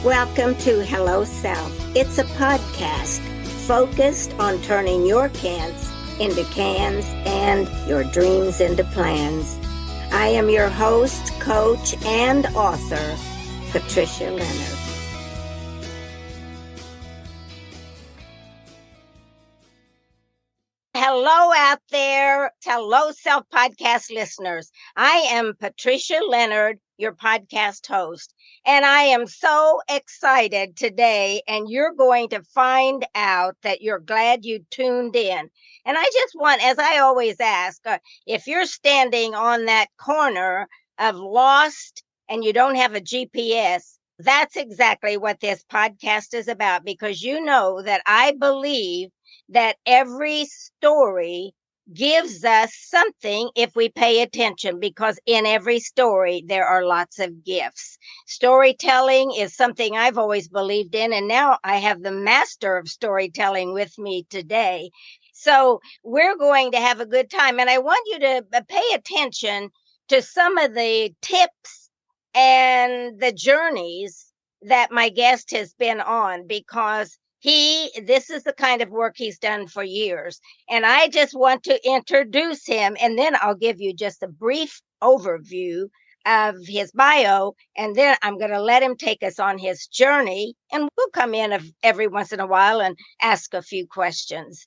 Welcome to Hello Self. It's a podcast focused on turning your can'ts into cans and your dreams into plans. I am your host, coach, and author, Patricia Leonard. Hello out there, Hello Self podcast listeners. I am Patricia Leonard, your podcast host, and I am so excited today, and you're going to find out that you're glad you tuned in. And I just want, as I always ask, if you're standing on that corner of lost and you don't have a GPS, that's exactly what this podcast is about, because you know that I believe that every story gives us something if we pay attention, because in every story there are lots of gifts. Storytelling is something I've always believed in, and now I have the master of storytelling with me today. So we're going to have a good time, and I want you to pay attention to some of the tips and the journeys that my guest has been on, because this is the kind of work he's done for years. And I just want to introduce him, and then I'll give you just a brief overview of his bio, and then I'm going to let him take us on his journey, and we'll come in every once in a while and ask a few questions.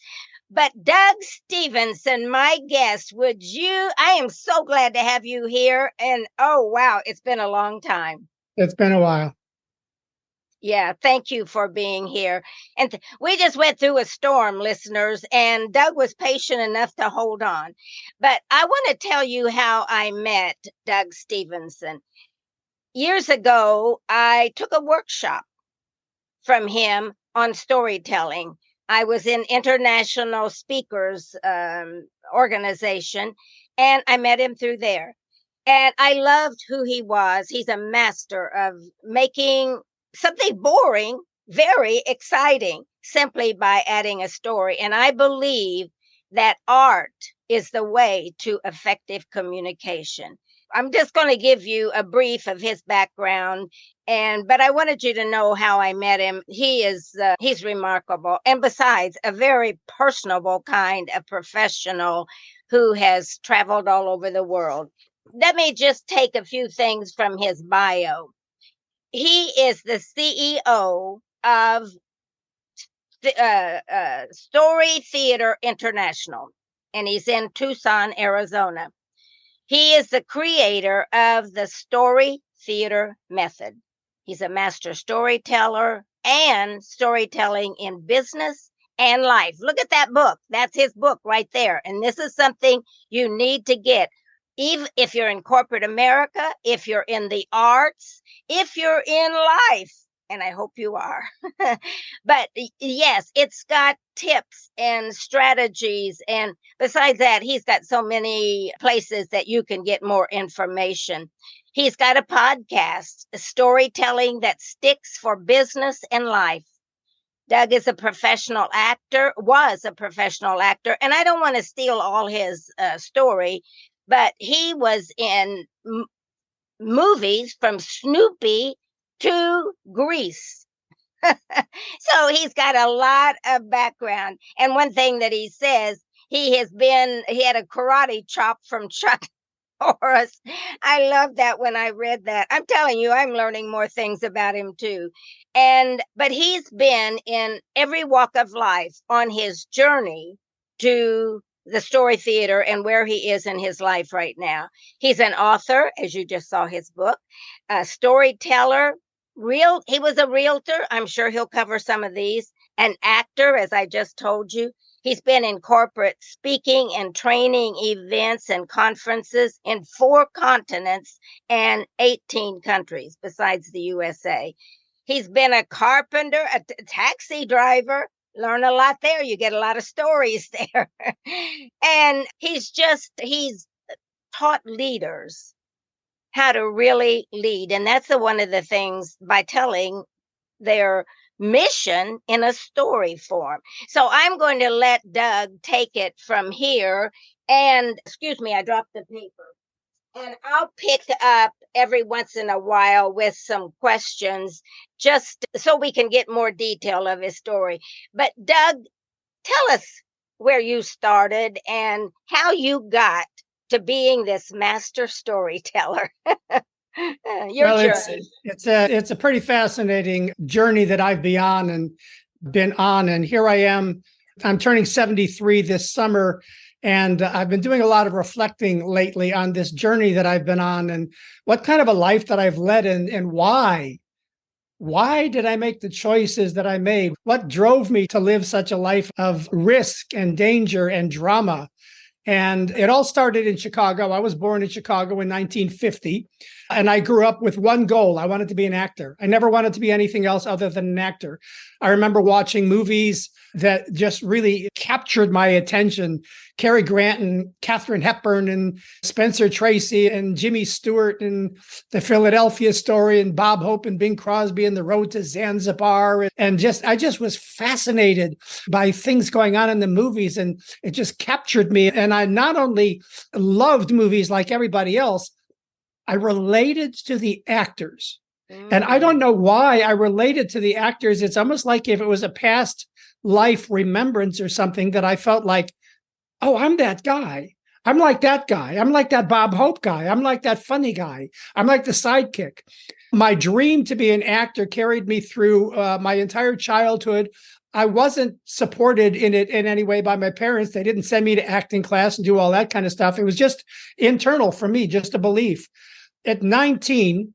But Doug Stevenson, my guest, I am so glad to have you here. And oh, wow, it's been a long time. It's been a while. Yeah, thank you for being here. And we just went through a storm, listeners, and Doug was patient enough to hold on. But I want to tell you how I met Doug Stevenson. Years ago, I took a workshop from him on storytelling. I was in International Speakers Organization, and I met him through there. And I loved who he was. He's a master of making something boring very exciting simply by adding a story. And I believe that art is the way to effective communication. I'm just going to give you a brief of his background, but I wanted you to know how I met him. He's remarkable, and besides, a very personable kind of professional who has traveled all over the world. Let me just take a few things from his bio. He is the CEO of Story Theater International, and he's in Tucson, Arizona. He is the creator of the Story Theater Method. He's a master storyteller and storytelling in business and life. Look at that book. That's his book right there. And this is something you need to get. Even if you're in corporate America, if you're in the arts, if you're in life, and I hope you are. But yes, it's got tips and strategies. And besides that, he's got so many places that you can get more information. He's got a podcast, storytelling that sticks for business and life. Doug is was a professional actor, and I don't want to steal all his story, but he was in movies from Snoopy to Grease. So he's got a lot of background. And one thing that he says, he had a karate chop from Chuck Norris. I love that when I read that. I'm telling you, I'm learning more things about him too. But he's been in every walk of life on his journey to the story theater and where he is in his life right now. He's an author, as you just saw his book, a storyteller, he was a realtor. I'm sure he'll cover some of these. An actor, as I just told you. He's been in corporate speaking and training events and conferences in 4 continents and 18 countries besides the USA. He's been a carpenter, a taxi driver. Learn a lot there. You get a lot of stories there. And he's taught leaders how to really lead. And that's one of the things by telling their mission in a story form. So I'm going to let Doug take it from here. And excuse me, I dropped the paper. And I'll pick up every once in a while with some questions just so we can get more detail of his story. But Doug, tell us where you started and how you got to being this master storyteller. Your Well, journey. it's a pretty fascinating journey that I've been on, and here I am. I'm turning 73 this summer, and I've been doing a lot of reflecting lately on this journey that I've been on, and what kind of a life that I've led, and why. Why did I make the choices that I made? What drove me to live such a life of risk and danger and drama? And it all started in Chicago. I was born in Chicago in 1950, and I grew up with one goal. I wanted to be an actor. I never wanted to be anything else other than an actor. I remember watching movies that just really captured my attention. Cary Grant and Katharine Hepburn and Spencer Tracy and Jimmy Stewart and The Philadelphia Story and Bob Hope and Bing Crosby and The Road to Zanzibar. And I just was fascinated by things going on in the movies, and it just captured me. And I not only loved movies like everybody else, I related to the actors. And I don't know why I related to the actors. It's almost like if it was a past life remembrance or something that I felt like, oh, I'm that guy. I'm like that guy. I'm like that Bob Hope guy. I'm like that funny guy. I'm like the sidekick. My dream to be an actor carried me through my entire childhood. I wasn't supported in it in any way by my parents. They didn't send me to acting class and do all that kind of stuff. It was just internal for me, just a belief. At 19,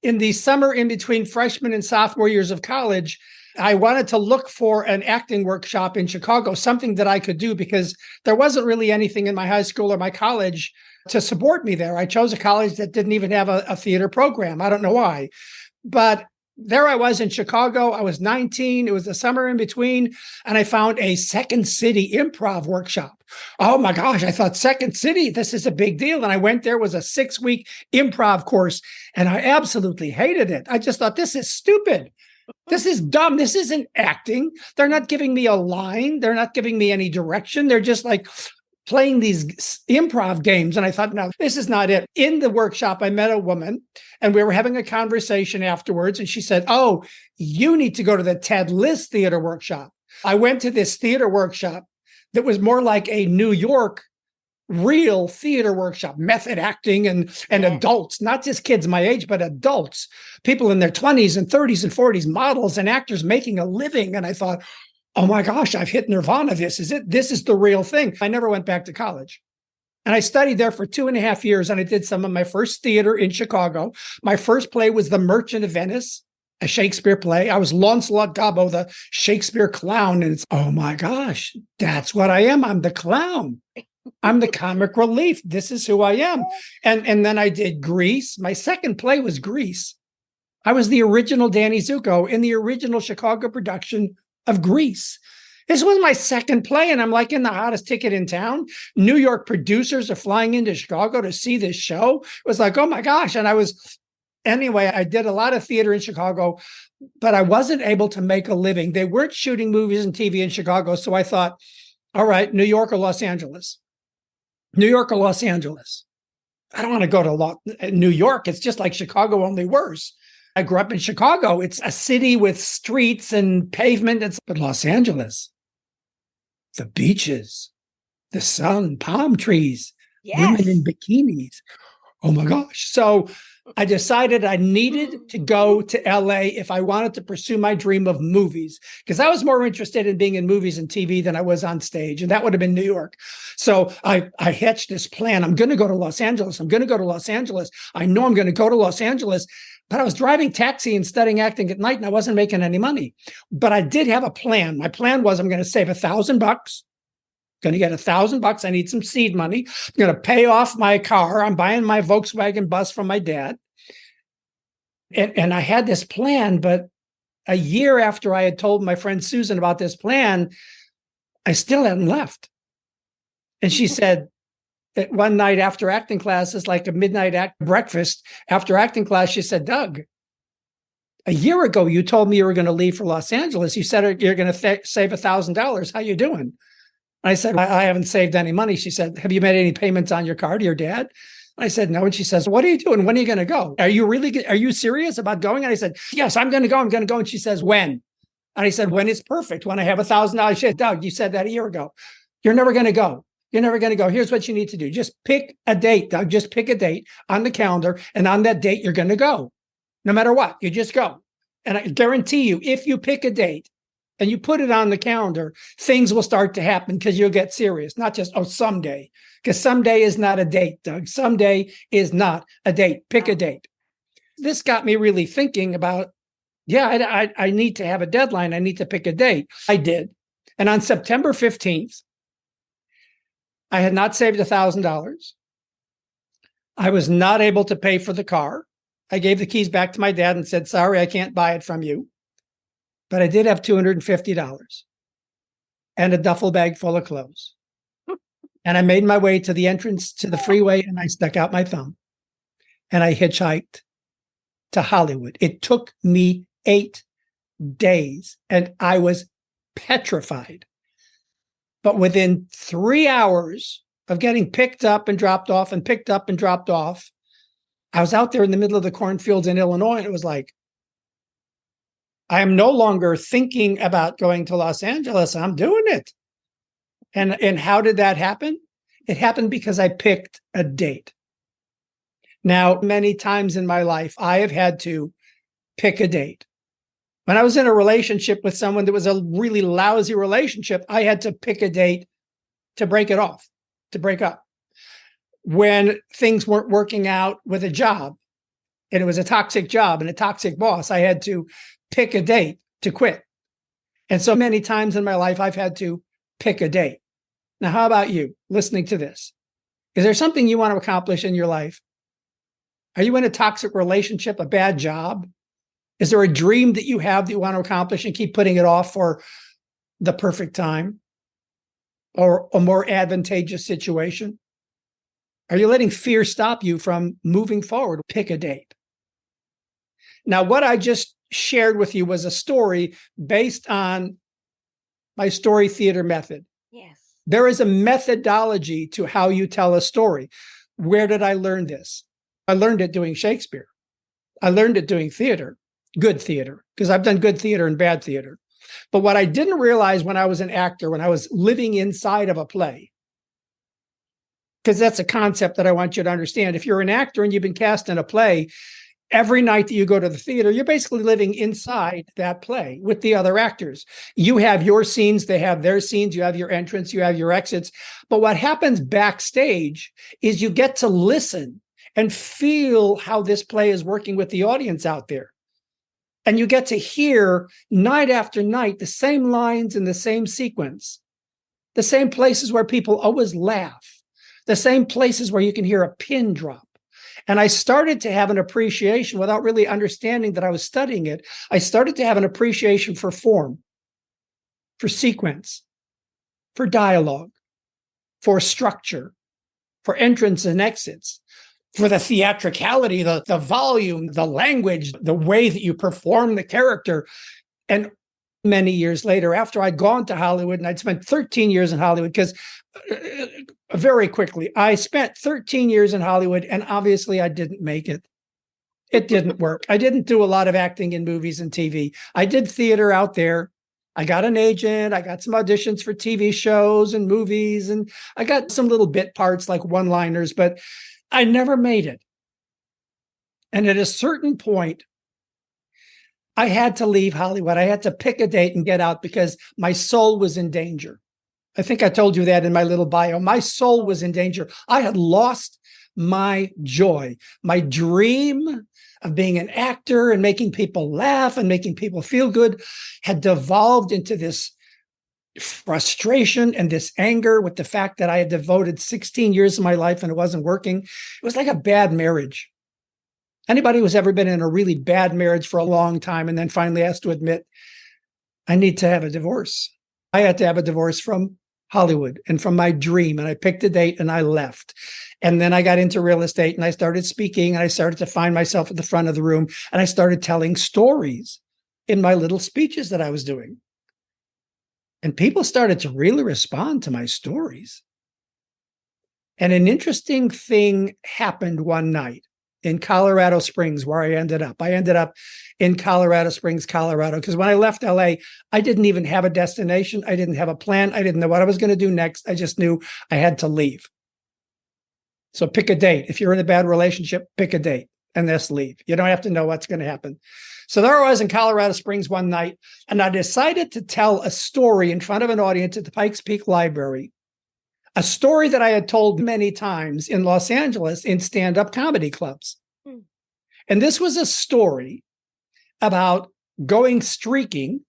in the summer in between freshman and sophomore years of college, I wanted to look for an acting workshop in Chicago, something that I could do, because there wasn't really anything in my high school or my college to support me there. I chose a college that didn't even have a theater program. I don't know why. But there I was in Chicago. I was 19. It was the summer in between. And I found a Second City improv workshop. Oh my gosh, I thought Second City, this is a big deal. And I went there. It was a 6-week improv course. And I absolutely hated it. I just thought, this is stupid. This is dumb. This isn't acting. They're not giving me a line. They're not giving me any direction. They're just like playing these improv games. And I thought, no, this is not it. In the workshop, I met a woman and we were having a conversation afterwards. And she said, oh, you need to go to the Ted Liss theater workshop. I went to this theater workshop that was more like a New York real theater workshop, method acting and adults, not just kids my age, but adults, people in their 20s and 30s and 40s, models and actors making a living. And I thought, oh my gosh, I've hit nirvana. This is it. This is the real thing. I never went back to college. And I studied there for 2.5 years, and I did some of my first theater in Chicago. My first play was The Merchant of Venice, a Shakespeare play. I was Launcelot Gobbo, the Shakespeare clown. And it's, oh my gosh, that's what I am. I'm the clown. I'm the comic relief. This is who I am. And then I did Grease. My second play was Grease. I was the original Danny Zuko in the original Chicago production of Grease. This was my second play, and I'm like in the hottest ticket in town. New York producers are flying into Chicago to see this show. It was like, oh my gosh. And anyway, I did a lot of theater in Chicago, but I wasn't able to make a living. They weren't shooting movies and TV in Chicago. So I thought, all right, New York or Los Angeles? New York or Los Angeles? I don't want to go to New York. It's just like Chicago, only worse. I grew up in Chicago. It's a city with streets and pavement. But Los Angeles, the beaches, the sun, palm trees, women in bikinis. Oh my gosh. So I decided I needed to go to LA if I wanted to pursue my dream of movies, because I was more interested in being in movies and TV than I was on stage. And that would have been New York. So I hatched this plan. I'm going to go to Los Angeles. I'm going to go to Los Angeles. I know I'm going to go to Los Angeles. But I was driving taxi and studying acting at night, and I wasn't making any money. But I did have a plan. My plan was, I'm going to save $1,000. Going to get $1,000. I need some seed money. I'm going to pay off my car. I'm buying my Volkswagen bus from my dad. And I had this plan, but a year after I had told my friend Susan about this plan, I still hadn't left. And she said, one night after acting classes, like a midnight breakfast after acting class, she said, Doug, a year ago, you told me you were going to leave for Los Angeles. You said you're going to save $1,000. How you doing? I said, I haven't saved any money. She said, have you made any payments on your car to your dad? I said, no. And she says, what are you doing? When are you going to go? Are you serious about going? And I said, yes, I'm going to go. I'm going to go. And she says, when? And I said, when is perfect? When I have $1,000. She said, Doug, you said that a year ago. You're never going to go. You're never going to go. Here's what you need to do. Just pick a date, Doug. Just pick a date on the calendar. And on that date, you're going to go. No matter what, you just go. And I guarantee you, if you pick a date and you put it on the calendar, things will start to happen because you'll get serious. Not just, oh, someday. Because someday is not a date, Doug. Someday is not a date. Pick a date. This got me really thinking about, I need to have a deadline. I need to pick a date. I did. And on September 15th, I had not saved $1,000. I was not able to pay for the car. I gave the keys back to my dad and said, sorry, I can't buy it from you. But I did have $250 and a duffel bag full of clothes. And I made my way to the entrance to the freeway and I stuck out my thumb and I hitchhiked to Hollywood. It took me 8 days and I was petrified. But within 3 hours of getting picked up and dropped off and picked up and dropped off, I was out there in the middle of the cornfields in Illinois. And it was like, I am no longer thinking about going to Los Angeles. I'm doing it. And how did that happen? It happened because I picked a date. Now, many times in my life, I have had to pick a date. When I was in a relationship with someone that was a really lousy relationship, I had to pick a date to break it off, to break up. When things weren't working out with a job, and it was a toxic job and a toxic boss, I had to pick a date to quit. And so many times in my life, I've had to pick a date. Now, how about you listening to this? Is there something you want to accomplish in your life? Are you in a toxic relationship, a bad job? Is there a dream that you have that you want to accomplish and keep putting it off for the perfect time or a more advantageous situation? Are you letting fear stop you from moving forward? Pick a date. Now, what I just shared with you was a story based on my story theater method. Yes. There is a methodology to how you tell a story. Where did I learn this? I learned it doing Shakespeare. I learned it doing theater, good theater, because I've done good theater and bad theater. But what I didn't realize when I was an actor, when I was living inside of a play, because that's a concept that I want you to understand. If you're an actor and you've been cast in a play, every night that you go to the theater, you're basically living inside that play with the other actors. You have your scenes, they have their scenes, you have your entrance, you have your exits. But what happens backstage is you get to listen and feel how this play is working with the audience out there. And you get to hear night after night the same lines in the same sequence, the same places where people always laugh, the same places where you can hear a pin drop. And I started to have an appreciation without really understanding that I was studying it. I started to have an appreciation for form, for sequence, for dialogue, for structure, for entrance and exits, for the theatricality, the volume, the language, the way that you perform the character. And many years later, after I'd gone to Hollywood, and I'd spent 13 years in Hollywood, because very quickly, I spent 13 years in Hollywood, and obviously I didn't make it. It didn't work. I didn't do a lot of acting in movies and TV. I did theater out there. I got an agent. I got some auditions for TV shows and movies, and I got some little bit parts like one-liners, but I never made it. And at a certain point, I had to leave Hollywood. I had to pick a date and get out because my soul was in danger. I think I told you that in my little bio. My soul was in danger. I had lost my joy. My dream of being an actor and making people laugh and making people feel good had devolved into this frustration and this anger with the fact that I had devoted 16 years of my life and it wasn't working. It was like a bad marriage. Anybody who's ever been in a really bad marriage for a long time and then finally has to admit, I need to have a divorce. I had to have a divorce from Hollywood and from my dream. And I picked a date and I left. And then I got into real estate and I started speaking and I started to find myself at the front of the room and I started telling stories in my little speeches that I was doing. And people started to really respond to my stories. And an interesting thing happened one night in Colorado Springs, where I ended up. I ended up in Colorado Springs, Colorado, because when I left LA, I didn't even have a destination. I didn't have a plan. I didn't know what I was going to do next. I just knew I had to leave. So pick a date. If you're in a bad relationship, pick a date and just leave. You don't have to know what's going to happen. So there I was in Colorado Springs one night, and I decided to tell a story in front of an audience at the Pikes Peak Library, a story that I had told many times in Los Angeles in stand-up comedy clubs. And this was a story about going streaking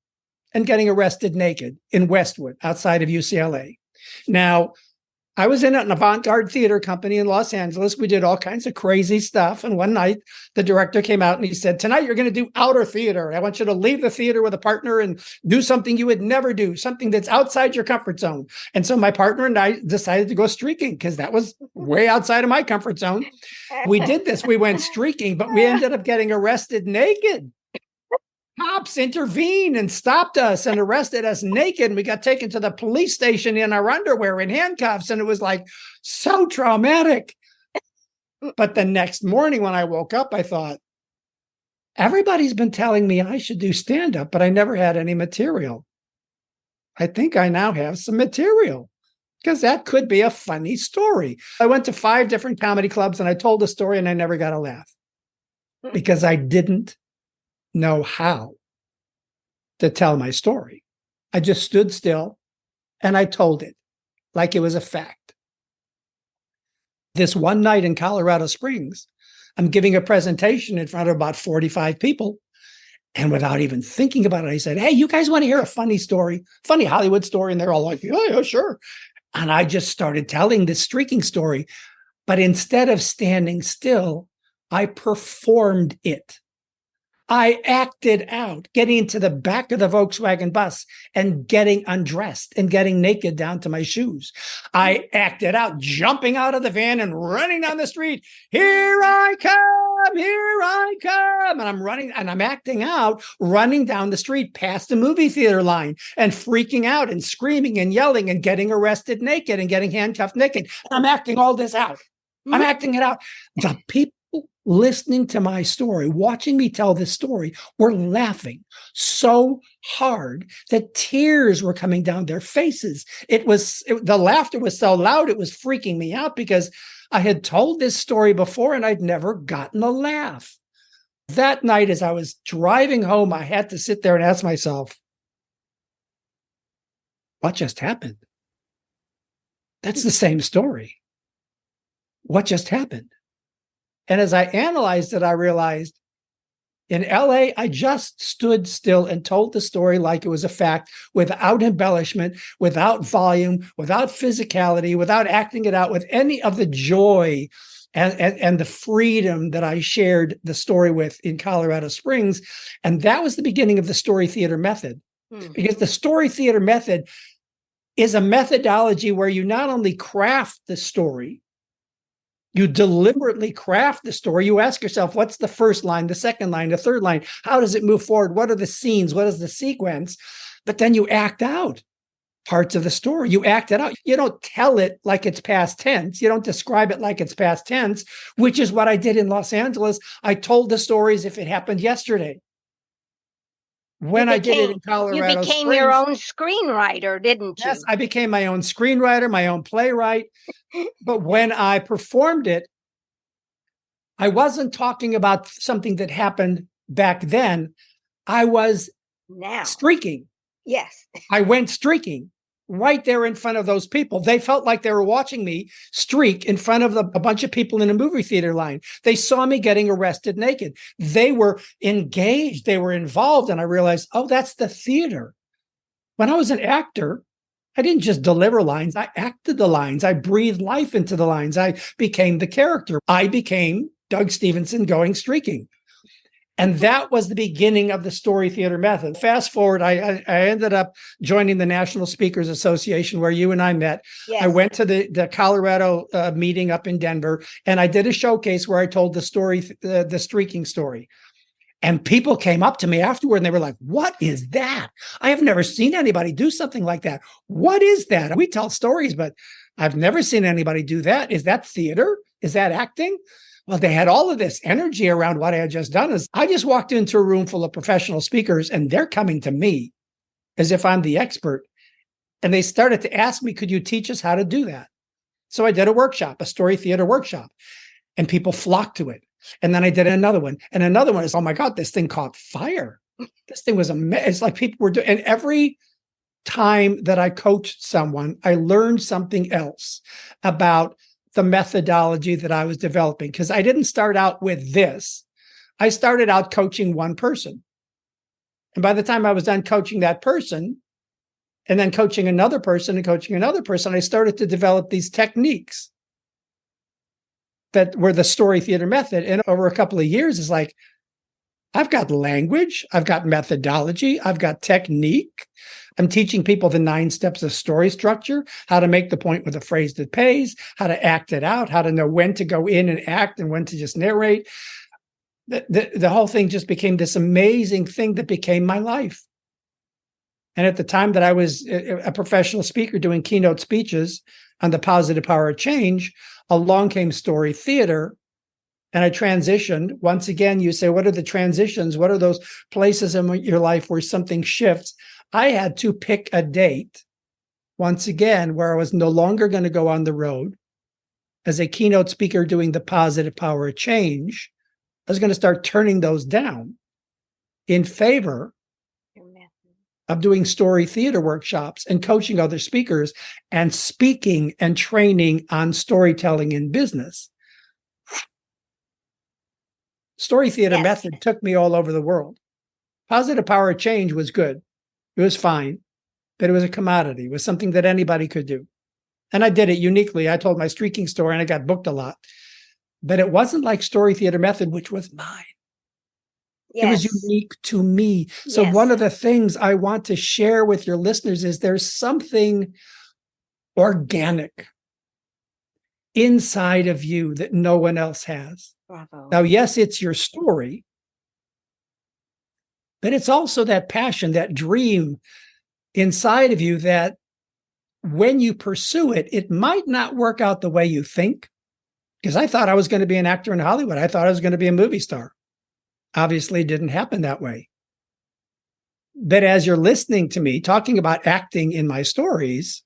and getting arrested naked in Westwood, outside of UCLA. Now, I was in an avant-garde theater company in Los Angeles. We did all kinds of crazy stuff. And one night, the director came out and he said, tonight, you're going to do outer theater. I want you to leave the theater with a partner and do something you would never do, something that's outside your comfort zone. And so my partner and I decided to go streaking because that was way outside of my comfort zone. We did this. We went streaking, but we ended up getting arrested naked. Cops intervened and stopped us and arrested us naked. And we got taken to the police station in our underwear in handcuffs. And it was like so traumatic. But the next morning when I woke up, I thought, everybody's been telling me I should do stand-up, but I never had any material. I think I now have some material because that could be a funny story. I went to 5 different comedy clubs and I told the story and I never got a laugh because I didn't know how to tell my story. I just stood still and I told it like it was a fact. This one night in Colorado Springs, I'm giving a presentation in front of about 45 people. And without even thinking about it, I said, hey, you guys want to hear a funny story, funny Hollywood story? And they're all like, yeah, sure. And I just started telling this streaking story. But instead of standing still, I performed it. I acted out, getting into the back of the Volkswagen bus and getting undressed and getting naked down to my shoes. I acted out, jumping out of the van and running down the street. Here I come, here I come. And I'm running and I'm acting out, running down the street past the movie theater line and freaking out and screaming and yelling and getting arrested naked and getting handcuffed naked. I'm acting all this out. I'm acting it out. The people listening to my story, watching me tell this story, were laughing so hard that tears were coming down their faces. The laughter was so loud, it was freaking me out because I had told this story before and I'd never gotten a laugh. That night, as I was driving home, I had to sit there and ask myself, what just happened? That's the same story. What just happened? And as I analyzed it, I realized in LA, I just stood still and told the story like it was a fact, without embellishment, without volume, without physicality, without acting it out with any of the joy and the freedom that I shared the story with in Colorado Springs. And that was the beginning of the story theater method, because the story theater method is a methodology where you not only craft the story, you deliberately craft the story. You ask yourself, what's the first line, the second line, the third line? How does it move forward? What are the scenes? What is the sequence? But then you act out parts of the story. You act it out. You don't tell it like it's past tense. You don't describe it like it's past tense, which is what I did in Los Angeles. I told the stories if it happened yesterday. When I did it in Colorado You became Springs, your own screenwriter, didn't you? Yes, I became my own screenwriter, my own playwright. But when I performed it, I wasn't talking about something that happened back then. I was streaking. Yes. I went streaking right there in front of those people. They felt like they were watching me streak in front of a bunch of people in a movie theater line. They saw me getting arrested naked. They were engaged. They were involved. And I realized, oh, that's the theater. When I was an actor, I didn't just deliver lines. I acted the lines. I breathed life into the lines. I became the character. I became Doug Stevenson going streaking. And that was the beginning of the story theater method. Fast forward, I ended up joining the National Speakers Association, where you and I met. Yes. I went to the Colorado meeting up in Denver, and I did a showcase where I told the story, the streaking story. And people came up to me afterward and they were like, what is that? I have never seen anybody do something like that. What is that? We tell stories, but I've never seen anybody do that. Is that theater? Is that acting? Well, they had all of this energy around what I had just done. Is I just walked into a room full of professional speakers and they're coming to me as if I'm the expert. And they started to ask me, could you teach us how to do that? So I did a workshop, a story theater workshop, and people flocked to it. And then I did another one. And another one is, oh my God, this thing caught fire. This thing was amazing. It's like people were doing, and every time that I coached someone, I learned something else about the methodology that I was developing. Because I didn't start out with this. I started out coaching one person. And by the time I was done coaching that person, and then coaching another person and coaching another person, I started to develop these techniques that were the story theater method. And over a couple of years, it's like, I've got language, I've got methodology, I've got technique. I'm teaching people the 9 steps of story structure, how to make the point with a phrase that pays, how to act it out, how to know when to go in and act and when to just narrate. The whole thing just became this amazing thing that became my life. And at the time that I was a professional speaker doing keynote speeches on the positive power of change, along came story theater, and I transitioned. Once again, you say, what are the transitions? What are those places in your life where something shifts? I had to pick a date, once again, where I was no longer going to go on the road as a keynote speaker doing the positive power of change. I was going to start turning those down in favor of doing story theater workshops and coaching other speakers and speaking and training on storytelling in business. Story theater method took me all over the world. Positive power of change was good. It was fine, but it was a commodity. It was something that anybody could do. And I did it uniquely. I told my streaking story and I got booked a lot. But it wasn't like story theater method, which was mine. It was unique to me. So one of the things I want to share with your listeners is there's something organic inside of you that no one else has. Bravo. Now, yes, it's your story, but it's also that passion, that dream inside of you that when you pursue it, it might not work out the way you think. Because I thought I was going to be an actor in Hollywood. I thought I was going to be a movie star. Obviously, it didn't happen that way. But as you're listening to me talking about acting in my stories,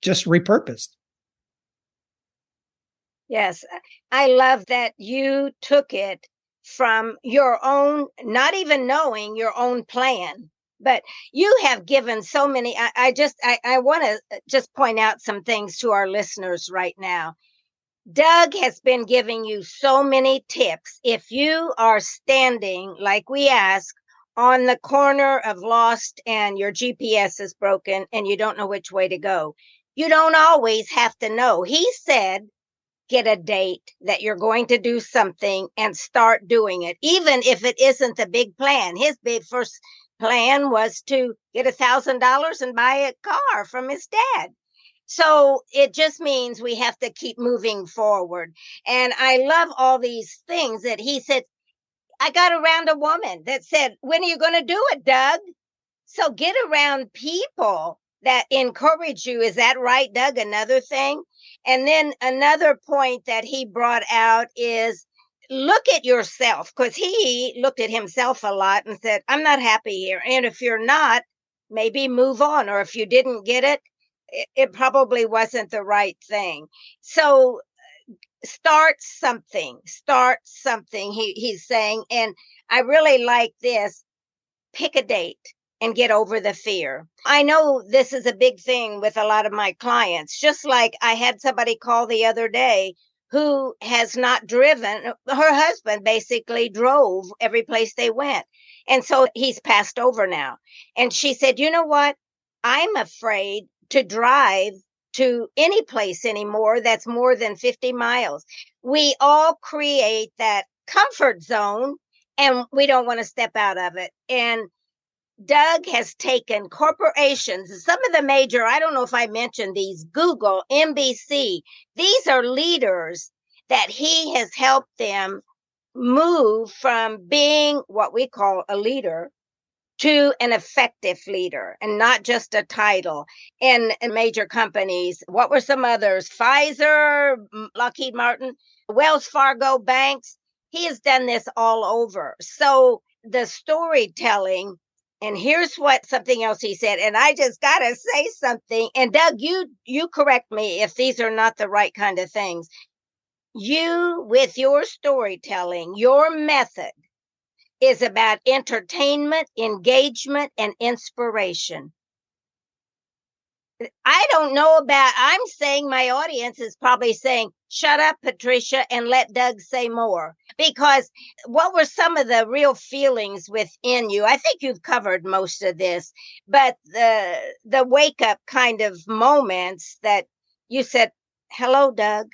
just repurposed. Yes, I love that you took it from your own, not even knowing your own plan, but you have given so many. I want to just point out some things to our listeners right now. Doug has been giving you so many tips. If you are standing, like we ask, on the corner of Lost and your GPS is broken and you don't know which way to go, you don't always have to know. He said, get a date that you're going to do something and start doing it, even if it isn't the big plan. His big first plan was to get $1,000 and buy a car from his dad. So it just means we have to keep moving forward. And I love all these things that he said. I got around a woman that said, when are you going to do it, Doug? So get around people that encourage you. Is that right, Doug? Another thing. And then another point that he brought out is look at yourself, because he looked at himself a lot and said, I'm not happy here. And if you're not, maybe move on. Or if you didn't get it, it probably wasn't the right thing. So start something, he's saying. And I really like this. Pick a date and get over the fear. I know this is a big thing with a lot of my clients. Just like I had somebody call the other day who has not driven. Her husband basically drove every place they went. And so he's passed over now. And she said, you know what? I'm afraid to drive to any place anymore that's more than 50 miles. We all create that comfort zone and we don't want to step out of it. And Doug has taken corporations, some of the major, I don't know if I mentioned these, Google, NBC, these are leaders that he has helped them move from being what we call a leader to an effective leader and not just a title in major companies. What were some others? Pfizer, Lockheed Martin, Wells Fargo banks. He has done this all over. So the storytelling, and here's what something else he said, and I just got to say something. And Doug, you correct me if these are not the right kind of things. You, with your storytelling, your method is about entertainment, engagement, and inspiration. I don't know about, I'm saying my audience is probably saying, shut up, Patricia, and let Doug say more. Because what were some of the real feelings within you? I think you've covered most of this, but the wake up kind of moments that you said, hello, Doug,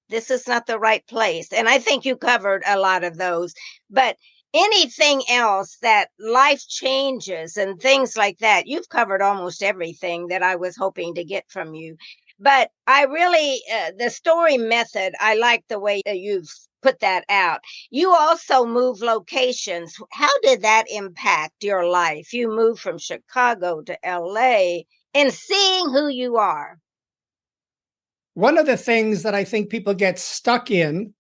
this is not the right place. And I think you covered a lot of those. But anything else that life changes and things like that, you've covered almost everything that I was hoping to get from you. But I really, the story method, I like the way you've put that out. You also move locations. How did that impact your life? You moved from Chicago to LA and seeing who you are. One of the things that I think people get stuck in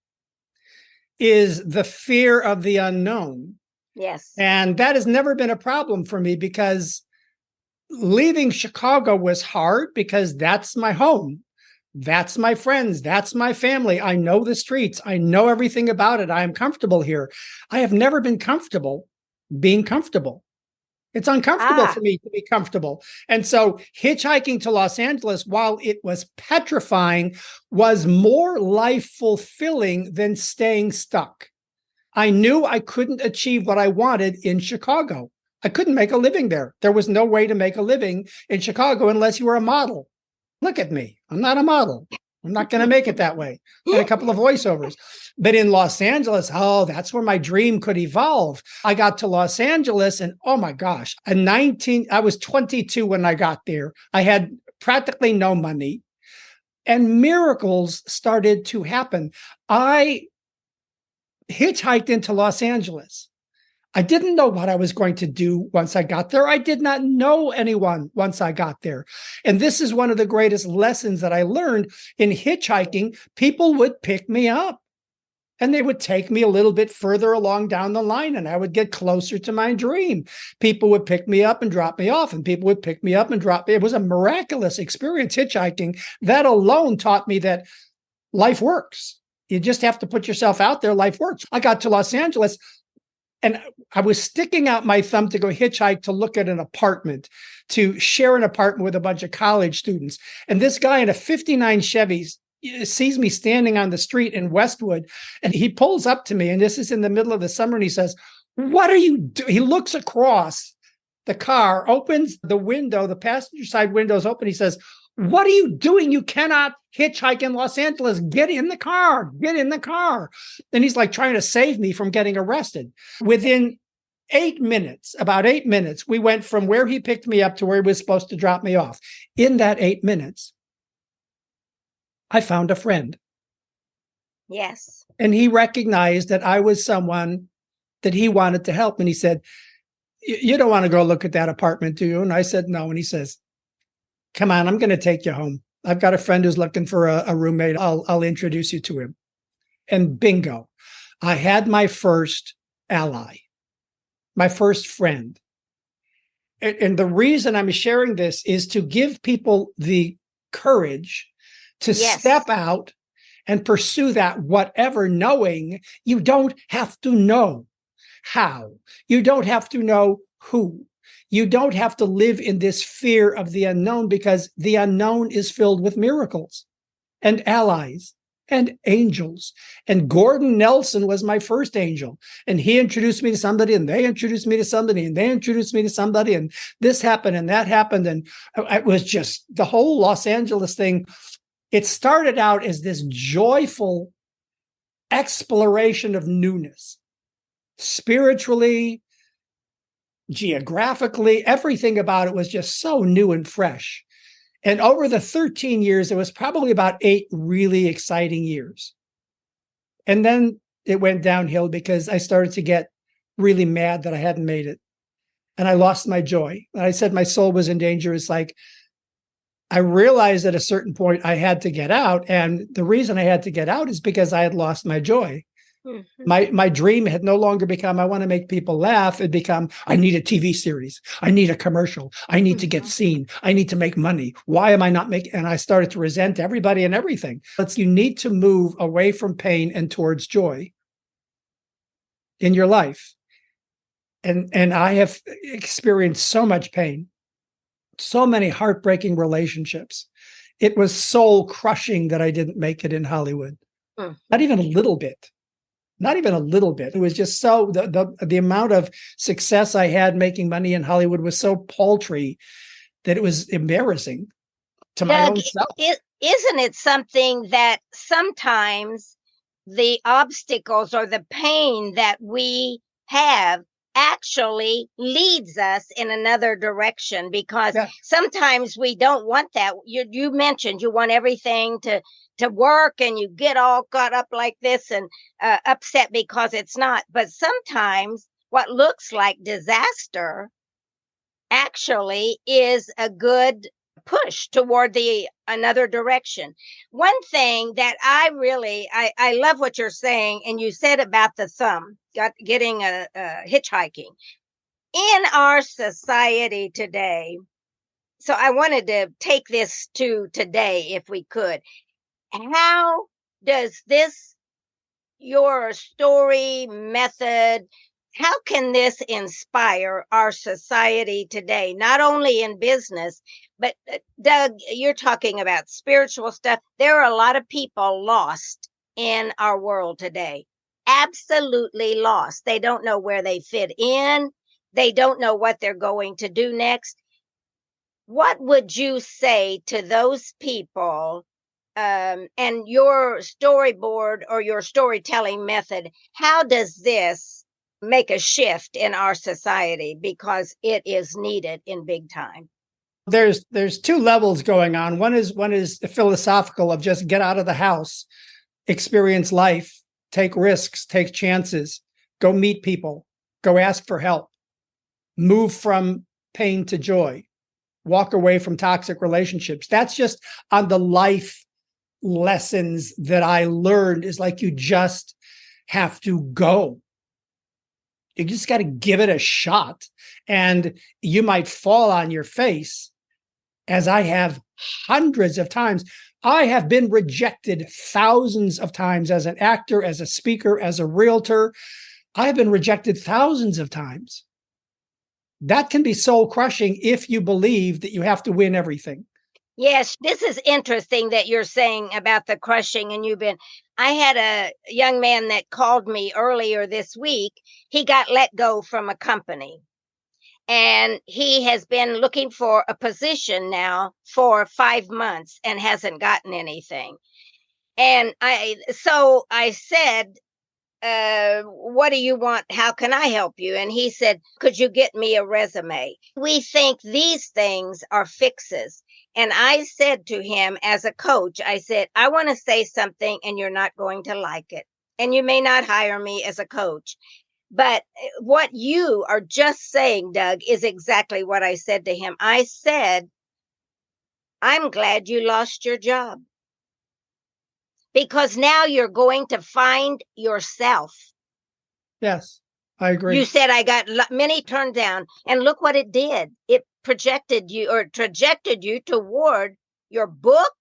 is the fear of the unknown. Yes. And that has never been a problem for me because leaving Chicago was hard because that's my home. That's my friends. That's my family. I know the streets. I know everything about it. I am comfortable here. I have never been comfortable being comfortable. It's uncomfortable for me to be comfortable. And so hitchhiking to Los Angeles, while it was petrifying, was more life fulfilling than staying stuck. I knew I couldn't achieve what I wanted in Chicago. I couldn't make a living there. There was no way to make a living in Chicago unless you were a model. Look at me. I'm not a model. I'm not going to make it that way. And a couple of voiceovers. But in Los Angeles, oh, that's where my dream could evolve. I got to Los Angeles and oh my gosh, I was 22 when I got there. I had practically no money and miracles started to happen. I hitchhiked into Los Angeles. I didn't know what I was going to do once I got there. I did not know anyone once I got there. And this is one of the greatest lessons that I learned in hitchhiking. People would pick me up and they would take me a little bit further along down the line and I would get closer to my dream. People would pick me up and drop me off and people would pick me up and drop me. It was a miraculous experience hitchhiking. That alone taught me that life works. You just have to put yourself out there. Life works. I got to Los Angeles. And I was sticking out my thumb to go hitchhike to look at an apartment, to share an apartment with a bunch of college students. And this guy in a 59 Chevy sees me standing on the street in Westwood, and he pulls up to me, and this is in the middle of the summer, and he says, "What are you doing?" He looks across the car, opens the window, the passenger side window is open. He says, "What are you doing? You cannot hitchhike in Los Angeles. Get in the car. Get in the car." And he's like trying to save me from getting arrested. Within about 8 minutes, we went from where he picked me up to where he was supposed to drop me off. In that 8 minutes, I found a friend. Yes. And he recognized that I was someone that he wanted to help. And he said, "You don't want to go look at that apartment, do you?" And I said, "No." And he says, "Come on, I'm going to take you home. I've got a friend who's looking for a roommate. I'll introduce you to him." And bingo, I had my first ally, my first friend. And the reason I'm sharing this is to give people the courage to step out and pursue that whatever, knowing you don't have to know how. You don't have to know who. You don't have to live in this fear of the unknown because the unknown is filled with miracles and allies and angels. And Gordon Nelson was my first angel. And he introduced me to somebody and they introduced me to somebody and they introduced me to somebody. And this happened and that happened. And it was just the whole Los Angeles thing. It started out as this joyful exploration of newness, spiritually, geographically, everything about it was just so new and fresh. And over the 13 years, it was probably about 8 really exciting years. And then it went downhill because I started to get really mad that I hadn't made it. And I lost my joy. And I said my soul was in danger. It's like, I realized at a certain point I had to get out. And the reason I had to get out is because I had lost my joy. Mhm. My dream had no longer become, I want to make people laugh. It become, I need a TV series. I need a commercial. I need to get seen. I need to make money. Why am I not making? And I started to resent everybody and everything. You need to move away from pain and towards joy in your life. And I have experienced so much pain, so many heartbreaking relationships. It was soul crushing that I didn't make it in Hollywood. Not even a little bit. Not even a little bit. It was just so the amount of success I had making money in Hollywood was so paltry that it was embarrassing to my Doug, own self. isn't it something that sometimes the obstacles or the pain that we have actually leads us in another direction? Because sometimes we don't want that. You mentioned you want everything to work, and you get all caught up like this and upset because it's not. But sometimes what looks like disaster actually is a good push toward another direction. One thing that I love what you're saying, and you said about the thumb getting a hitchhiking in our society today. So I wanted to take this to today, if we could. How does your story method, how can this inspire our society today, not only in business, but Doug, you're talking about spiritual stuff. There are a lot of people lost in our world today, absolutely lost. They don't know where they fit in. They don't know what they're going to do next. What would you say to those people? And your storyboard or your storytelling method, how does this make a shift in our society? Because it is needed in big time. There's two levels going on. One is the philosophical of just get out of the house, experience life, take risks, take chances, go meet people, go ask for help, move from pain to joy, walk away from toxic relationships. That's just on the life lessons that I learned. Is like, you just have to go. You just got to give it a shot. And you might fall on your face, as I have hundreds of times. I have been rejected thousands of times as an actor, as a speaker, as a realtor. I have been rejected thousands of times. That can be soul crushing if you believe that you have to win everything. Yes, this is interesting that you're saying about the crushing. And I had a young man that called me earlier this week. He got let go from a company, and he has been looking for a position now for 5 months and hasn't gotten anything. And so I said, what do you want? How can I help you? And he said, could you get me a resume? We think these things are fixes. And I said to him, as a coach, I said, I want to say something and you're not going to like it. And you may not hire me as a coach. But what you are just saying, Doug, is exactly what I said to him. I said, I'm glad you lost your job, because now you're going to find yourself. Yes, I agree. You said I got many turned down, and look what it did. It projected you or trajected you toward your book.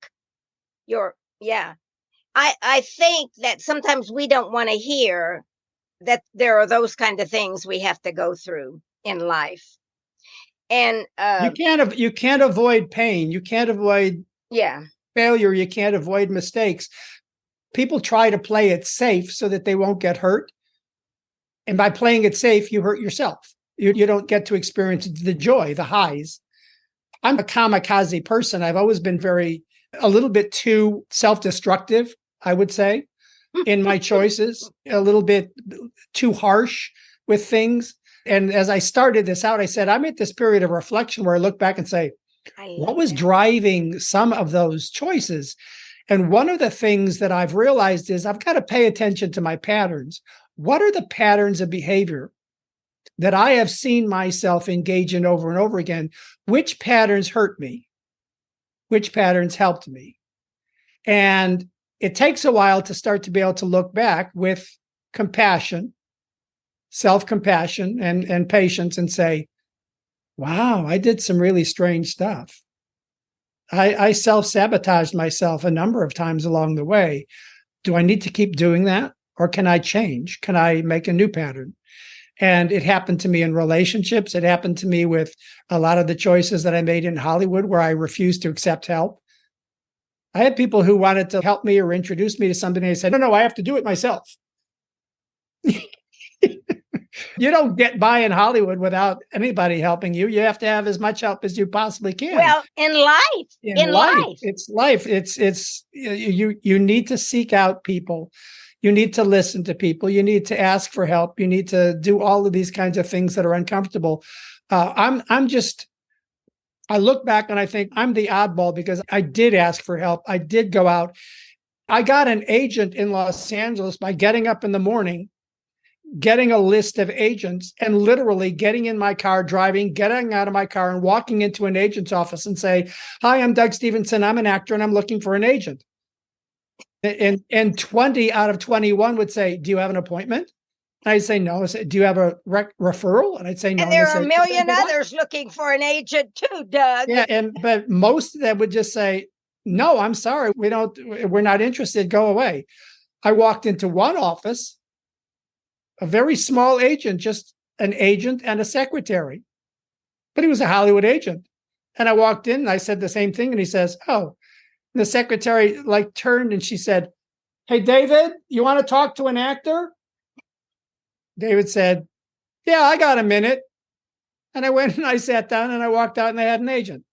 I think that sometimes we don't want to hear that there are those kind of things we have to go through in life. And you can't avoid pain. You can't avoid failure. You can't avoid mistakes. People try to play it safe so that they won't get hurt. And by playing it safe, you hurt yourself. You don't get to experience the joy, the highs. I'm a kamikaze person. I've always been a little bit too self-destructive, I would say, in my choices, a little bit too harsh with things. And as I started this out, I said, I'm at this period of reflection where I look back and say, what was driving some of those choices? And one of the things that I've realized is I've got to pay attention to my patterns. What are the patterns of behavior that I have seen myself engage in over and over again? Which patterns hurt me? Which patterns helped me? And it takes a while to start to be able to look back with compassion, self-compassion, and patience and say, wow, I did some really strange stuff. I self-sabotaged myself a number of times along the way. Do I need to keep doing that? Or can I change? Can I make a new pattern? And it happened to me in relationships. It happened to me with a lot of the choices that I made in Hollywood where I refused to accept help. I had people who wanted to help me or introduce me to somebody. And I said, no, I have to do it myself. You don't get by in Hollywood without anybody helping you. You have to have as much help as you possibly can. Well, in life, it's life. It's you need to seek out people. You need to listen to people. You need to ask for help. You need to do all of these kinds of things that are uncomfortable. I look back and I think I'm the oddball because I did ask for help. I did go out. I got an agent in Los Angeles by getting up in the morning, getting a list of agents, and literally getting in my car, getting out of my car and walking into an agent's office and say, hi, I'm Doug Stevenson. I'm an actor and I'm looking for an agent. And 20 out of 21 would say, do you have an appointment? And I'd say, no. I said, do you have a referral? And I'd say, no. And there are a million others looking for an agent too, Doug. Yeah, but most of them would just say, no, I'm sorry. We're not interested. Go away. I walked into one office, a very small agent, just an agent and a secretary, but he was a Hollywood agent. And I walked in and I said the same thing. And he says, oh, and the secretary turned and she said, hey, David, you want to talk to an actor? David said, yeah, I got a minute. And I went and I sat down and I walked out and I had an agent.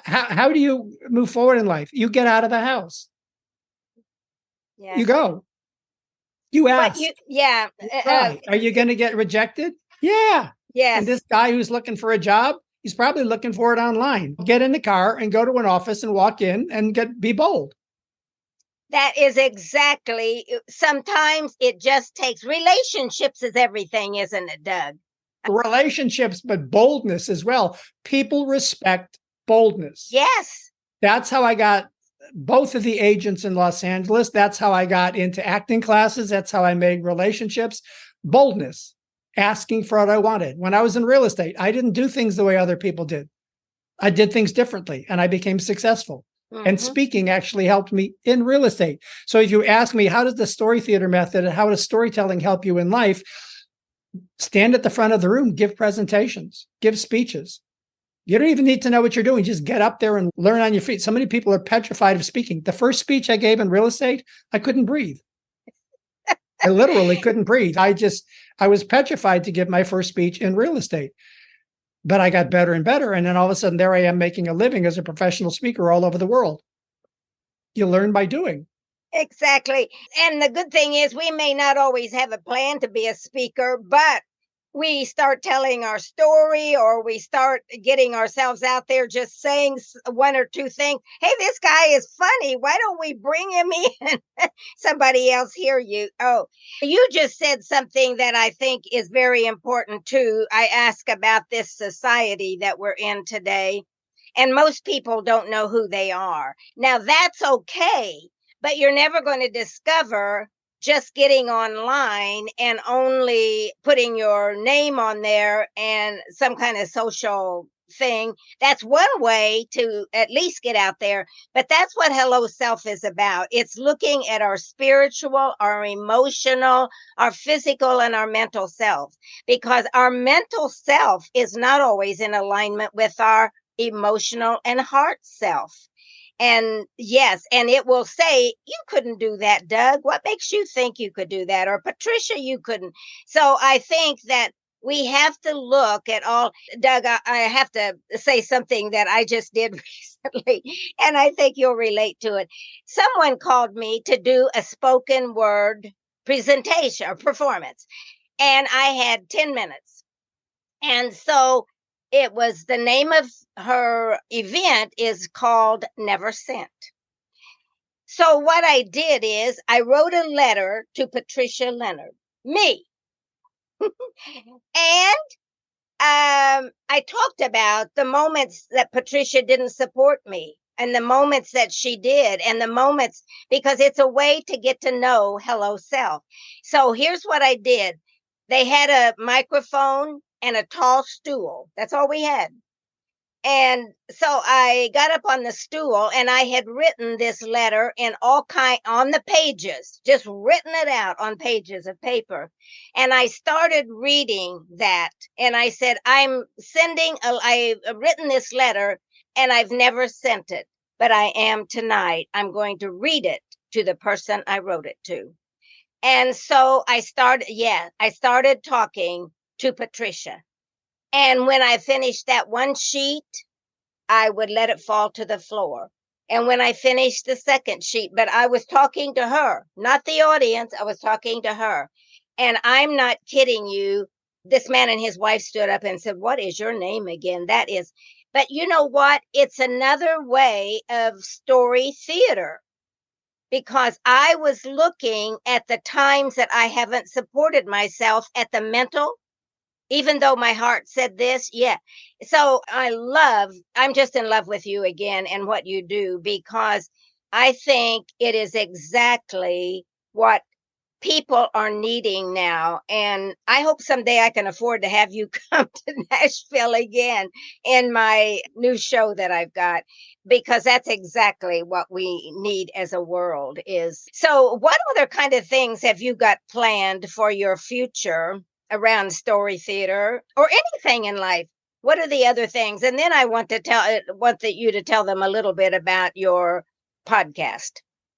How do you move forward in life? You get out of the house. Yeah. You go. You ask. Are you going to get rejected? Yeah. Yes. And this guy who's looking for a job, he's probably looking for it online. Get in the car and go to an office and walk in and be bold. That is exactly. Sometimes it just takes relationships is everything, isn't it, Doug? Relationships, but boldness as well. People respect boldness. Yes. That's how I got both of the agents in Los Angeles. That's how I got into acting classes. That's how I made relationships. Boldness, asking for what I wanted. When I was in real estate, I didn't do things the way other people did. I did things differently and I became successful. Mm-hmm. And speaking actually helped me in real estate. So if you ask me, how does the story theater method and how does storytelling help you in life? Stand at the front of the room, give presentations, give speeches. You don't even need to know what you're doing. Just get up there and learn on your feet. So many people are petrified of speaking. The first speech I gave in real estate, I couldn't breathe. I literally couldn't breathe. I was petrified to give my first speech in real estate. But I got better and better. And then all of a sudden, there I am making a living as a professional speaker all over the world. You learn by doing. Exactly. And the good thing is we may not always have a plan to be a speaker, but we start telling our story or we start getting ourselves out there just saying one or two things. Hey, this guy is funny. Why don't we bring him in? Somebody else hear you. Oh, you just said something that I think is very important too. I ask about this society that we're in today, and most people don't know who they are. Now, that's okay, but you're never going to discover just getting online and only putting your name on there and some kind of social thing. That's one way to at least get out there. But that's what Hello Self is about. It's looking at our spiritual, our emotional, our physical, and our mental self, because our mental self is not always in alignment with our emotional and heart self. And yes, and it will say, you couldn't do that, Doug. What makes you think you could do that? Or Patricia, you couldn't. So I think that we have to look at all. Doug, I have to say something that I just did recently, and I think you'll relate to it. Someone called me to do a spoken word presentation or performance, and I had 10 minutes. And so it was, the name of her event is called Never Sent. So what I did is I wrote a letter to Patricia Leonard, me. And I talked about the moments that Patricia didn't support me and the moments that she did and the moments, because it's a way to get to know hello self. So here's what I did. They had a microphone and a tall stool. That's all we had. And so I got up on the stool and I had written this letter in on the pages, just written it out on pages of paper. And I started reading that. And I said, I've written this letter and I've never sent it, but I am tonight. I'm going to read it to the person I wrote it to. And so I started talking to Patricia. And when I finished that one sheet, I would let it fall to the floor. And when I finished the second sheet, but I was talking to her, not the audience, I was talking to her. And I'm not kidding you. This man and his wife stood up and said, "What is your name again?" But you know what? It's another way of story theater, because I was looking at the times that I haven't supported myself at the mental, even though my heart said this. Yeah. So I'm just in love with you again and what you do, because I think it is exactly what people are needing now. And I hope someday I can afford to have you come to Nashville again in my new show that I've got, because that's exactly what we need as a world is. So what other kind of things have you got planned for your future around story theater or anything in life? What are the other things? And then I want you to tell them a little bit about your podcast.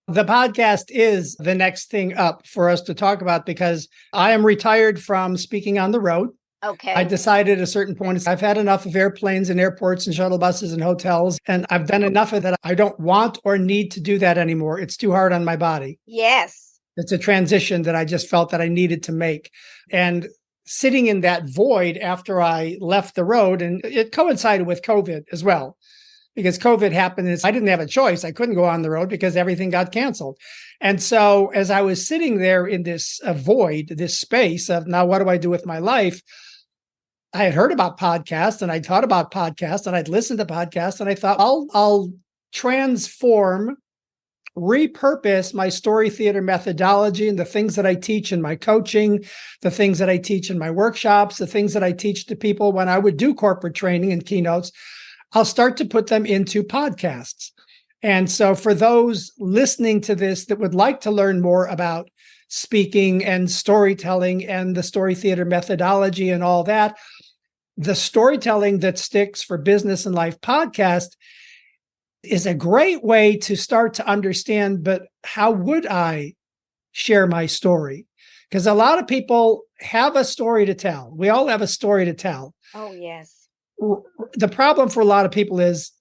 The podcast is the next thing up for us to talk about, because I am retired from speaking on the road. Okay. I decided at a certain point, I've had enough of airplanes and airports and shuttle buses and hotels, and I've done enough of that. I don't want or need to do that anymore. It's too hard on my body. Yes. It's a transition that I just felt that I needed to make. And sitting in that void after I left the road, and it coincided with COVID as well, because COVID happened and I didn't have a choice. I couldn't go on the road because everything got canceled. And so as I was sitting there in this void, this space of now, what do I do with my life? I had heard about podcasts and I'd thought about podcasts and I'd listened to podcasts, and I thought I'll repurpose my story theater methodology and the things that I teach in my coaching, the things that I teach in my workshops, the things that I teach to people when I would do corporate training and keynotes. I'll start to put them into podcasts. And so for those listening to this that would like to learn more about speaking and storytelling and the story theater methodology and all that, the Storytelling That Sticks for Business and Life podcast is a great way to start to understand, but how would I share my story? Because a lot of people have a story to tell. We all have a story to tell. Oh, yes. The problem for a lot of people is,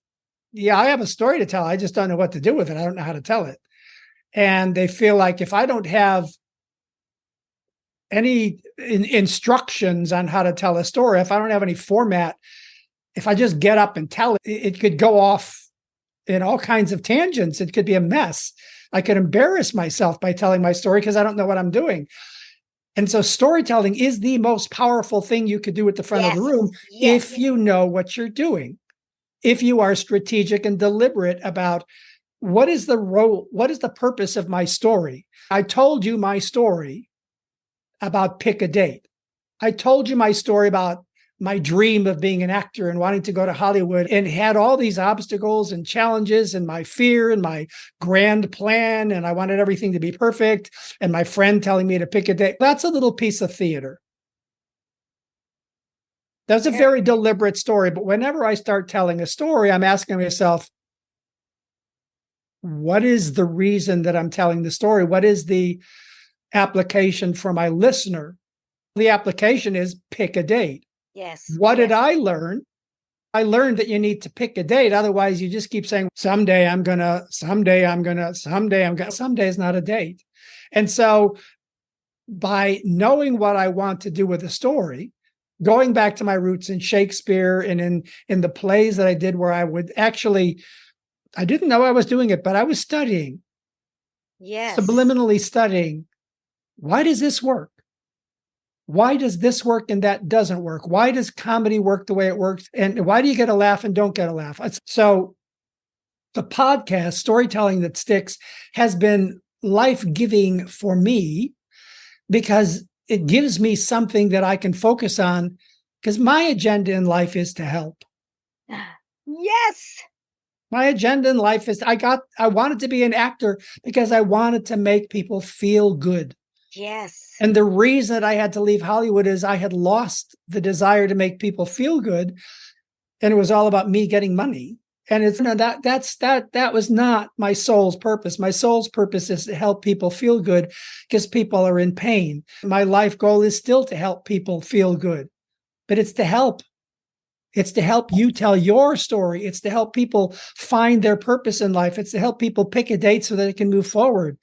yeah, I have a story to tell. I just don't know what to do with it. I don't know how to tell it. And they feel like if I don't have any instructions on how to tell a story, if I don't have any format, if I just get up and tell it, it could go off in all kinds of tangents. It could be a mess. I could embarrass myself by telling my story because I don't know what I'm doing. And so storytelling is the most powerful thing you could do at the front of the room if you know what you're doing. If you are strategic and deliberate about what is the role, what is the purpose of my story? I told you my story about pick a date. I told you my story about my dream of being an actor and wanting to go to Hollywood, and had all these obstacles and challenges and my fear and my grand plan. And I wanted everything to be perfect. And my friend telling me to pick a date. That's a little piece of theater. That's a very deliberate story. But whenever I start telling a story, I'm asking myself, what is the reason that I'm telling the story? What is the application for my listener? The application is pick a date. Yes. What did I learn? I learned that you need to pick a date. Otherwise, you just keep saying, someday I'm going to. Someday is not a date. And so by knowing what I want to do with a story, going back to my roots in Shakespeare and in the plays that I did where I would actually, I didn't know I was doing it, but I was studying. Yes. subliminally studying, why does this work? Why does this work and that doesn't work? Why does comedy work the way it works? And why do you get a laugh and don't get a laugh? So the podcast, Storytelling That Sticks, has been life-giving for me because it gives me something that I can focus on, because my agenda in life is to help. Yes. My agenda in life is I wanted to be an actor because I wanted to make people feel good. Yes. And the reason that I had to leave Hollywood is I had lost the desire to make people feel good. And it was all about me getting money. And it's that was not my soul's purpose. My soul's purpose is to help people feel good because people are in pain. My life goal is still to help people feel good, but it's to help. It's to help you tell your story. It's to help people find their purpose in life. It's to help people pick a date so that it can move forward.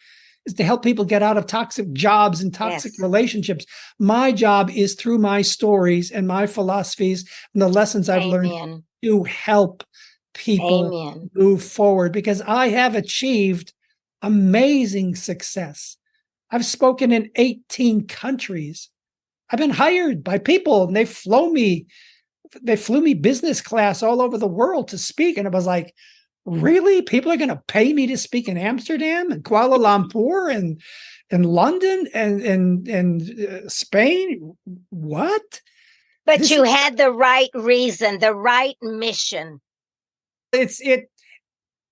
It's to help people get out of toxic jobs and toxic relationships. My job is through my stories and my philosophies and the lessons I've learned to help people move forward, because I have achieved amazing success. I've spoken in 18 countries. I've been hired by people and they flew me business class all over the world to speak. And it was like, really? People are going to pay me to speak in Amsterdam and Kuala Lumpur and London and Spain? What? But you had the right reason, the right mission. To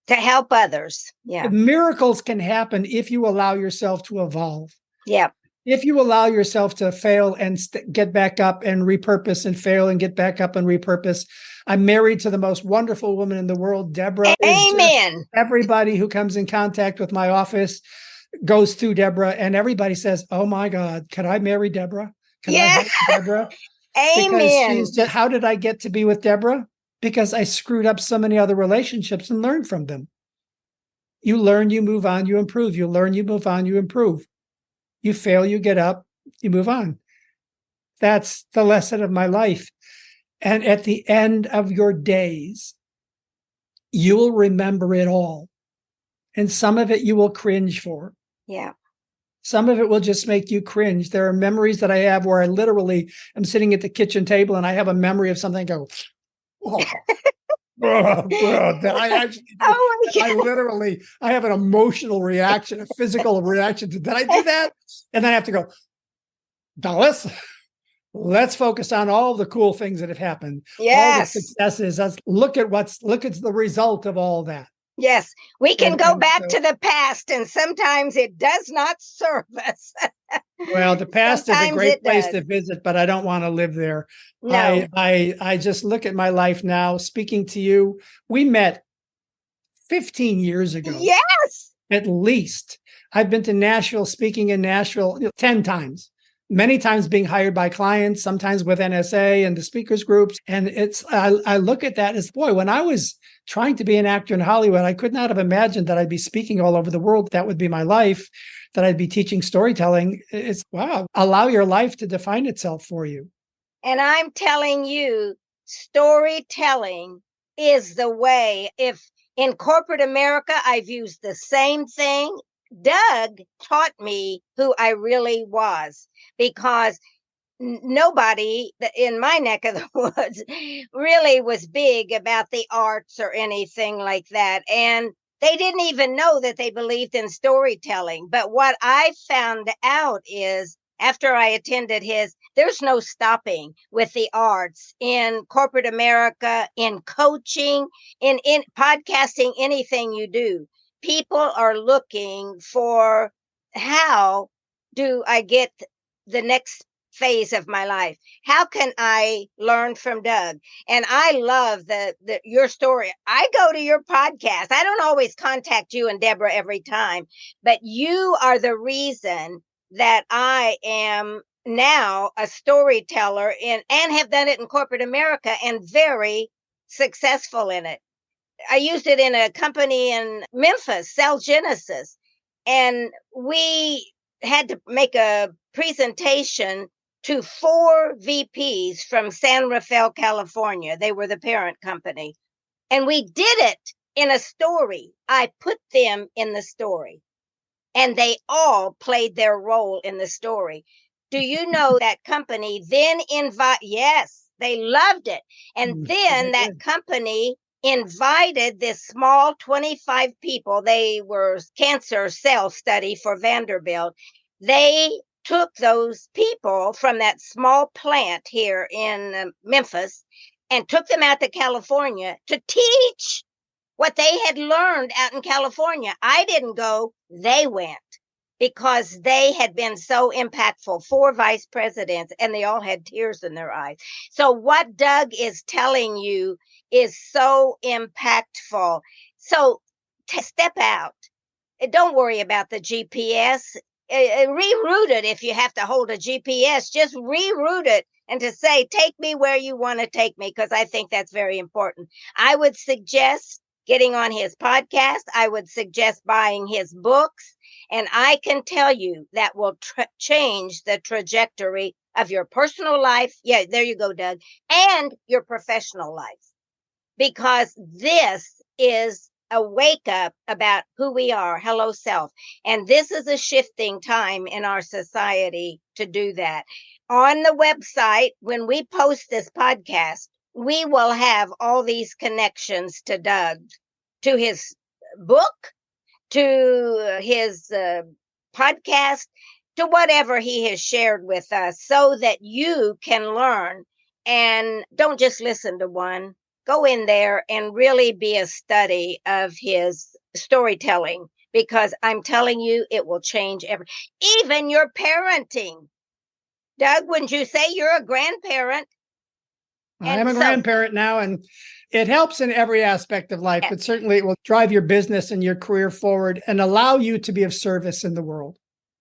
help others. Yeah. Miracles can happen if you allow yourself to evolve. Yeah. If you allow yourself to fail and get back up and repurpose, and fail and get back up and repurpose. I'm married to the most wonderful woman in the world, Deborah. Amen. Everybody who comes in contact with my office goes through Deborah, and everybody says, "Oh my God, could I marry Deborah? Can I have Deborah?" Amen. Because how did I get to be with Deborah? Because I screwed up so many other relationships and learned from them. You learn, you move on, you improve. You learn, you move on, you improve. You fail, you get up, you move on. That's the lesson of my life. And at the end of your days, you will remember it all. And some of it you will cringe for. Yeah. Some of it will just make you cringe. There are memories that I have where I literally am sitting at the kitchen table and I have a memory of something. I go, oh. I have an emotional reaction, a physical reaction to, did I do that? And then I have to go, now let's focus on all the cool things that have happened. Yes. All the successes. Look at the result of all that. Yes, we can go back to the past, and sometimes it does not serve us. Well, the past is a great place to visit, but I don't want to live there. No. I just look at my life now, speaking to you. We met 15 years ago. Yes. At least. I've been to Nashville, speaking in Nashville 10 times. Many times being hired by clients, sometimes with NSA and the speakers groups. And I look at that as, boy, when I was trying to be an actor in Hollywood, I could not have imagined that I'd be speaking all over the world. That would be my life, that I'd be teaching storytelling. It's, wow, allow your life to define itself for you. And I'm telling you, storytelling is the way. If in corporate America, I've used the same thing, Doug taught me who I really was, because nobody in my neck of the woods really was big about the arts or anything like that. And they didn't even know that they believed in storytelling. But what I found out is, after I attended there's no stopping with the arts in corporate America, in coaching, in podcasting, anything you do. People are looking for, how do I get the next phase of my life? How can I learn from Doug? And I love your story. I go to your podcast. I don't always contact you and Deborah every time, but you are the reason that I am now a storyteller and have done it in corporate America and very successful in it. I used it in a company in Memphis, Cell Genesis, and we had to make a presentation to 4 VPs from San Rafael, California. They were the parent company. And we did it in a story. I put them in the story. and they all played their role in the story. Do you know that company then yes, they loved it. And then that company invited this small 25 people. They were cancer cell study for Vanderbilt. They took those people from that small plant here in Memphis and took them out to California to teach what they had learned out in California. I didn't go, they went, because they had been so impactful. 4 vice presidents, and they all had tears in their eyes. So what Doug is telling you is so impactful. So step out. Don't worry about the GPS. Reroute it if you have to hold a GPS. Just reroute it and to say, take me where you want to take me, because I think that's very important. I would suggest getting on his podcast. I would suggest buying his books. And I can tell you that will change the trajectory of your personal life. Yeah, there you go, Doug. And your professional life. Because this is a wake up about who we are. Hello, self. And this is a shifting time in our society to do that. On the website, when we post this podcast, we will have all these connections to Doug, to his book, to his podcast, to whatever he has shared with us, so that you can learn and don't just listen to one. Go in there and really be a study of his storytelling, because I'm telling you, it will change even your parenting. Doug, wouldn't you say you're a grandparent? I am a grandparent now, and it helps in every aspect of life, but certainly it will drive your business and your career forward and allow you to be of service in the world.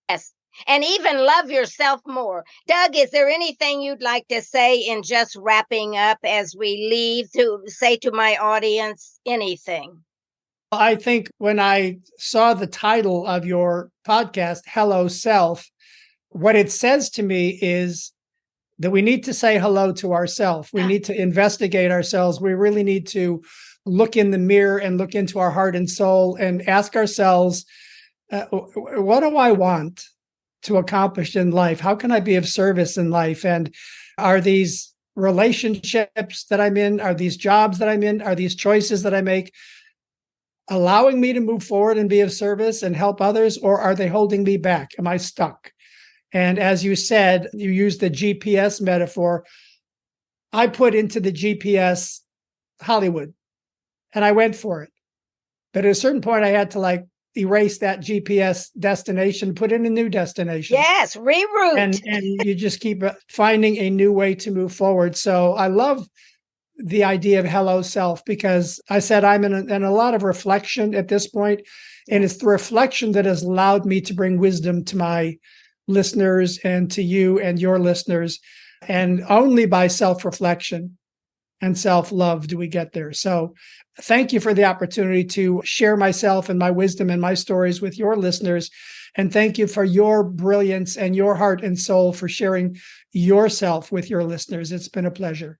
Yes. And even love yourself more. Doug, is there anything you'd like to say in just wrapping up as we leave, to say to my audience? Anything? I think when I saw the title of your podcast, Hello Self, what it says to me is that we need to say hello to ourselves. We need to investigate ourselves. We really need to look in the mirror and look into our heart and soul and ask ourselves, what do I want to accomplish in life? How can I be of service in life? And are these relationships that I'm in, are these jobs that I'm in, are these choices that I make allowing me to move forward and be of service and help others, or are they holding me back? Am I stuck? And as you said, you used the GPS metaphor. I put into the GPS Hollywood and I went for it. But at a certain point, I had to erase that GPS destination, put in a new destination. Yes, reroute. And you just keep finding a new way to move forward. So I love the idea of Hello Self, because I said I'm in a lot of reflection at this point. And it's the reflection that has allowed me to bring wisdom to my listeners and to you and your listeners. And only by self-reflection and self-love do we get there. So thank you for the opportunity to share myself and my wisdom and my stories with your listeners. And thank you for your brilliance and your heart and soul for sharing yourself with your listeners. It's been a pleasure.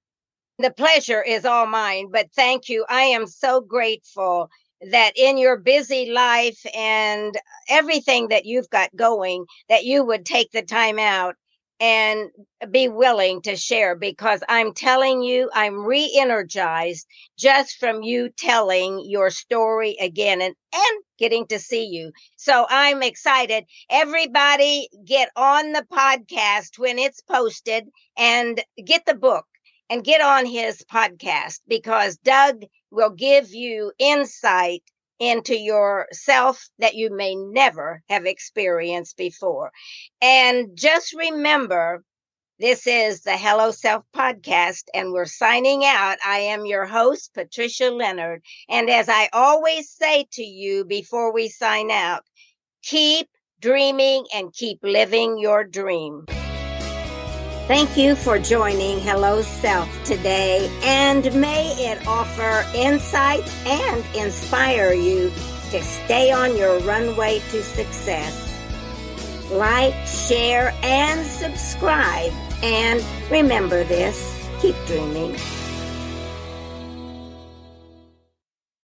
The pleasure is all mine, but thank you. I am so grateful that in your busy life and everything that you've got going, that you would take the time out and be willing to share, because I'm telling you, I'm re-energized just from you telling your story again and getting to see you. So I'm excited. Everybody get on the podcast when it's posted and get the book and get on his podcast, because Doug will give you insight into yourself that you may never have experienced before. And just remember, this is the Hello Self podcast, and we're signing out. I am your host, Patricia Leonard. And as I always say to you before we sign out, keep dreaming and keep living your dream. Thank you for joining Hello Self today, and may it offer insights and inspire you to stay on your runway to success. Like, share, and subscribe. And remember this, keep dreaming.